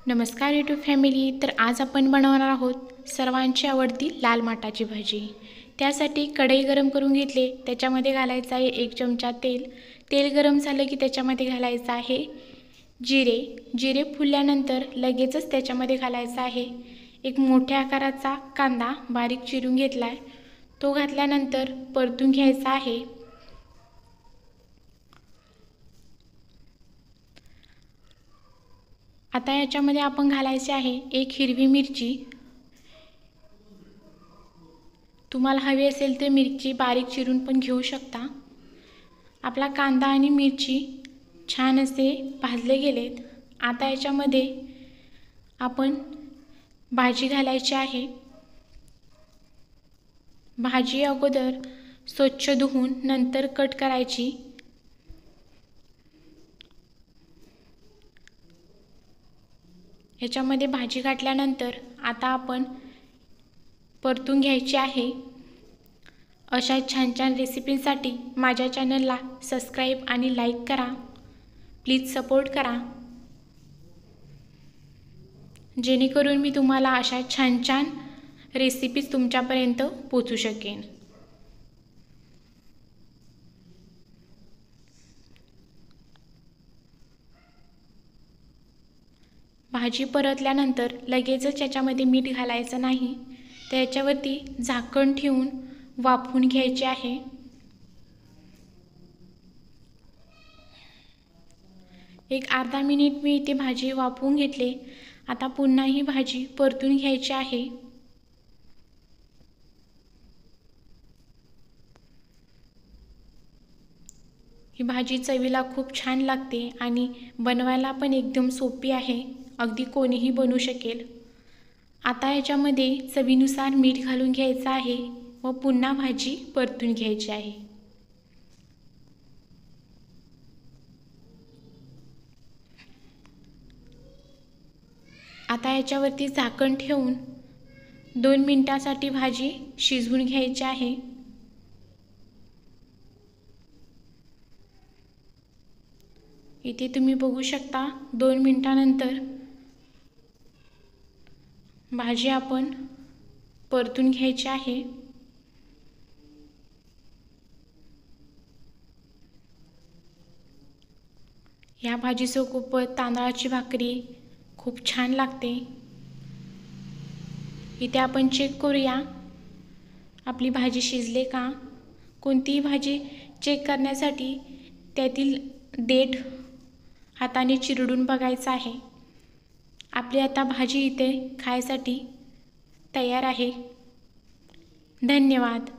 नमस्कार YouTube family. तर आज आपण बनवणार आहोत सर्वांची आवडती लाल माटाची भाजी. त्यासाठी कढई गरम करून घेतले, त्याच्यामध्ये घालायचं आहे 1 चमचा तेल. तेल गरम झालं की त्याच्यामध्ये घालायचं आहे जिरे फुलल्यानंतर लगेचच त्याच्यामध्ये घालायचा आहे एक मोठ्या आकाराचा कांदा बारीक चिरून घेतला आहे. तो घातल्यानंतर परतून घ्यायचा आहे. आता याच्यामध्ये आपण घालायचे आहे 1 हिरवी मिरची. तुम्हाला हवी असेल तर मिरची बारीक चिरून पण घेऊ शकता. आपला कांदा आणि मिरची छान असे भाजले गेलेत. आता याच्यामध्ये आपण भाजी घालायची आहे. भाजी अगोदर स्वच्छ धुवून नंतर कट करायची. याच्यामध्ये भाजी घातल्यानंतर आता आपण परतून घ्यायची आहे. अशा छान छान रेसिपींसाठी माझ्या चॅनलला सबस्क्राईब आणि लाईक करा. प्लीज सपोर्ट करा, जेणेकरून मी तुम्हाला अशा छान छान रेसिपीज तुमच्यापर्यंत पोहोचू शकेन. भाजी परतल्यानंतर लगेचच याच्यामध्ये मीठ घालायचं नाही. तर याच्यावरती झाकण ठेवून वाफवून घ्यायचे आहे. एक अर्धा मिनिट मी इथे भाजी वाफवून घेतले. आता पुन्हा ही भाजी परतून घ्यायची आहे. ही भाजी चवीला खूप छान लागते आणि बनवायला पण एकदम सोपी आहे. अगदी कोणीही बनवू शकेल. आता याच्यामध्ये चवीनुसार मीठ घालून घ्यायचं आहे व पुन्हा भाजी परतून घ्यायची आहे. आता याच्यावरती झाकण ठेवून 2 मिनिटांसाठी भाजी शिजवून घ्यायची आहे. इथे तुम्ही बघू शकता 2 मिनिटांनंतर भाजी आपण परतून घ्यायची आहे. या भाजीसोबत तांदळाची भाकरी खूप छान लागते. इथे आपण चेक करूया आपली भाजी शिजले का. कोणतीही भाजी चेक करण्यासाठी त्यातील देठ हाताने चिरडून बघायचं आहे. आपली आता भाजी इथे खायसाठी तयार आहे. धन्यवाद.